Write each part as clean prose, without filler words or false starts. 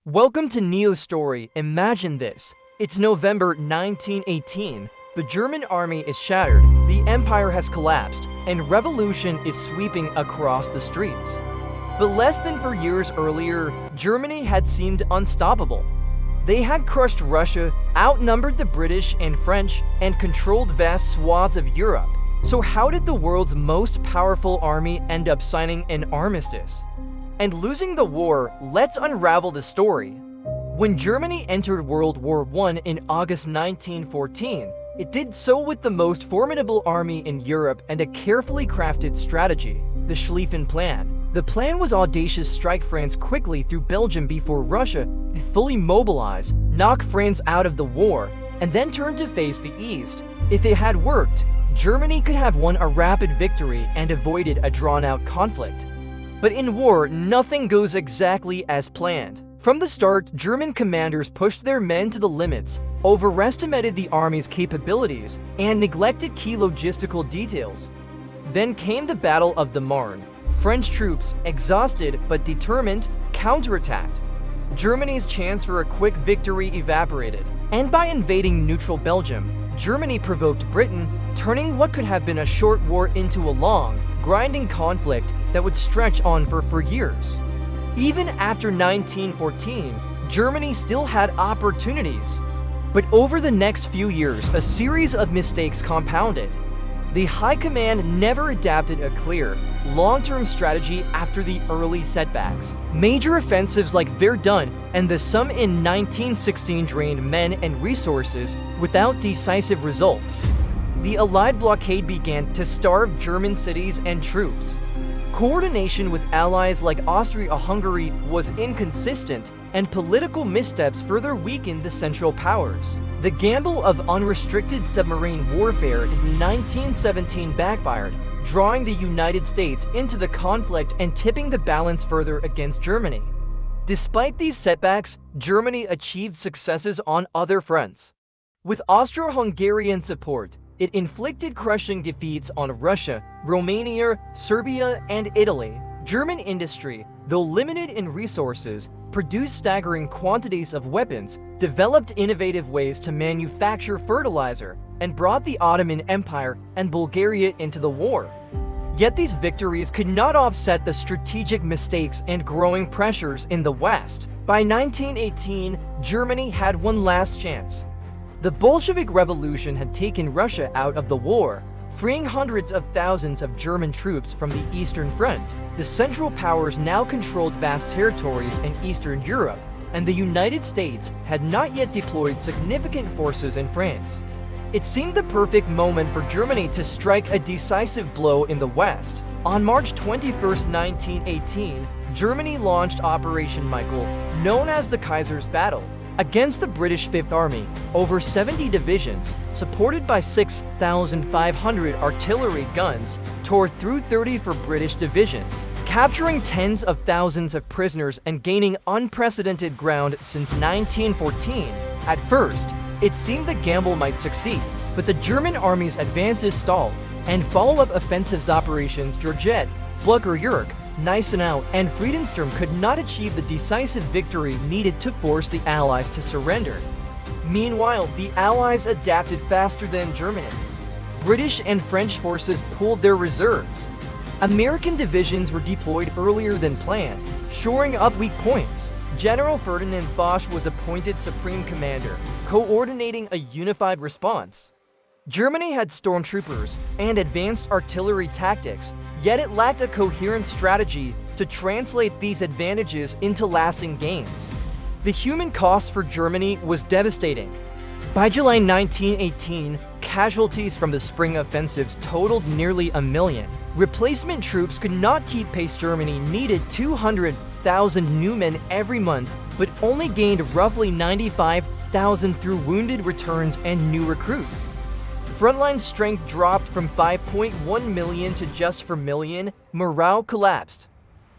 Welcome to Neo Story. Imagine this. It's November 1918. The German army is shattered, the empire has collapsed, and revolution is sweeping across the streets. But less than 4 years earlier, Germany had seemed unstoppable. They had crushed Russia, outnumbered the British and French, and controlled vast swaths of Europe. So how did the world's most powerful army end up signing an armistice and losing the war? Let's unravel the story. When Germany entered World War I in August 1914, it did so with the most formidable army in Europe and a carefully crafted strategy, the Schlieffen Plan. The plan was audacious: strike France quickly through Belgium before Russia could fully mobilize, knock France out of the war, and then turn to face the East. If it had worked, Germany could have won a rapid victory and avoided a drawn-out conflict. But in war, nothing goes exactly as planned. From the start, German commanders pushed their men to the limits, overestimated the army's capabilities, and neglected key logistical details. Then came the Battle of the Marne. French troops, exhausted but determined, counterattacked. Germany's chance for a quick victory evaporated, and by invading neutral Belgium, Germany provoked Britain, turning what could have been a short war into a long, grinding conflict that would stretch on for years. Even after 1914, Germany still had opportunities. But over the next few years, a series of mistakes compounded. The High Command never adapted a clear, long-term strategy after the early setbacks. Major offensives like Verdun and the Somme in 1916 drained men and resources without decisive results. The Allied blockade began to starve German cities and troops. Coordination with allies like Austria-Hungary was inconsistent, and political missteps further weakened the Central Powers. The gamble of unrestricted submarine warfare in 1917 backfired, drawing the United States into the conflict and tipping the balance further against Germany. Despite these setbacks, Germany achieved successes on other fronts. With Austro-Hungarian support, it inflicted crushing defeats on Russia, Romania, Serbia, and Italy. German industry, though limited in resources, produced staggering quantities of weapons, developed innovative ways to manufacture fertilizer, and brought the Ottoman Empire and Bulgaria into the war. Yet these victories could not offset the strategic mistakes and growing pressures in the West. By 1918, Germany had one last chance. The Bolshevik Revolution had taken Russia out of the war, freeing hundreds of thousands of German troops from the Eastern Front. The Central Powers now controlled vast territories in Eastern Europe, and the United States had not yet deployed significant forces in France. It seemed the perfect moment for Germany to strike a decisive blow in the West. On March 21, 1918, Germany launched Operation Michael, known as the Kaiser's Battle, against the British Fifth Army. Over 70 divisions, supported by 6,500 artillery guns, tore through 34 British divisions, capturing tens of thousands of prisoners and gaining unprecedented ground since 1914. At first, it seemed the gamble might succeed, but the German army's advances stalled, and follow-up offensives operations Georgette, Blucher-Jurk, Gneisenau, and Friedenstrom could not achieve the decisive victory needed to force the Allies to surrender. Meanwhile, the Allies adapted faster than Germany. British and French forces pooled their reserves. American divisions were deployed earlier than planned, shoring up weak points. General Ferdinand Foch was appointed Supreme Commander, coordinating a unified response. Germany had stormtroopers and advanced artillery tactics, yet it lacked a coherent strategy to translate these advantages into lasting gains. The human cost for Germany was devastating. By July 1918, casualties from the spring offensives totaled nearly 1 million. Replacement troops could not keep pace. Germany needed 200,000 new men every month, but only gained roughly 95,000 through wounded returns and new recruits. Frontline strength dropped from 5.1 million to just 4 million. Morale collapsed.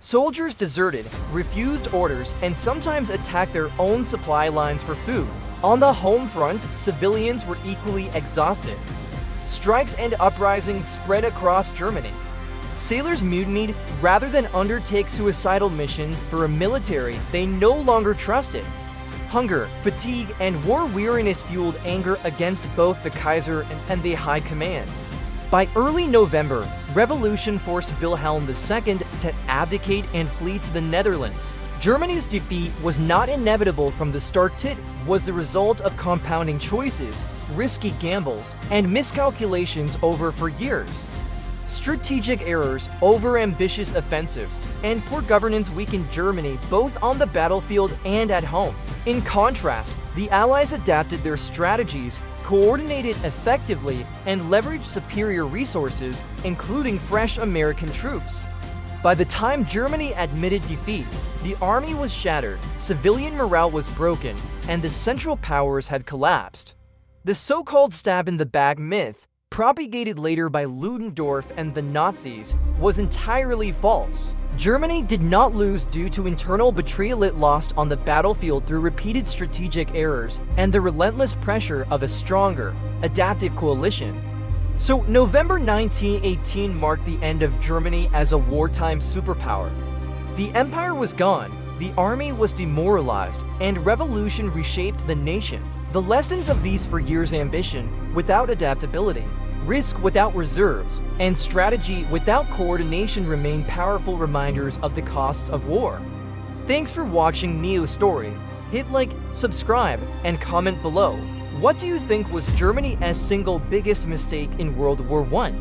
Soldiers deserted, refused orders, and sometimes attacked their own supply lines for food. On the home front, civilians were equally exhausted. Strikes and uprisings spread across Germany. Sailors mutinied rather than undertake suicidal missions for a military they no longer trusted. Hunger, fatigue, and war weariness fueled anger against both the Kaiser and the High Command. By early November, revolution forced Wilhelm II to abdicate and flee to the Netherlands. Germany's defeat was not inevitable from the start. It was the result of compounding choices, risky gambles, and miscalculations over for years. Strategic errors, overambitious offensives, and poor governance weakened Germany both on the battlefield and at home. In contrast, the Allies adapted their strategies, coordinated effectively, and leveraged superior resources, including fresh American troops. By the time Germany admitted defeat, the army was shattered, civilian morale was broken, and the Central Powers had collapsed. The so-called stab-in-the-back myth, propagated later by Ludendorff and the Nazis, was entirely false. Germany did not lose due to internal betrayal. It lost on the battlefield through repeated strategic errors and the relentless pressure of a stronger, adaptive coalition. So, November 1918 marked the end of Germany as a wartime superpower. The empire was gone, the army was demoralized, and revolution reshaped the nation. The lessons of these 4 years: ambition without adaptability, risk without reserves, and strategy without coordination remain powerful reminders of the costs of war. Thanks for watching Neo's story. Hit like, subscribe, and comment below. What do you think was Germany's single biggest mistake in World War I?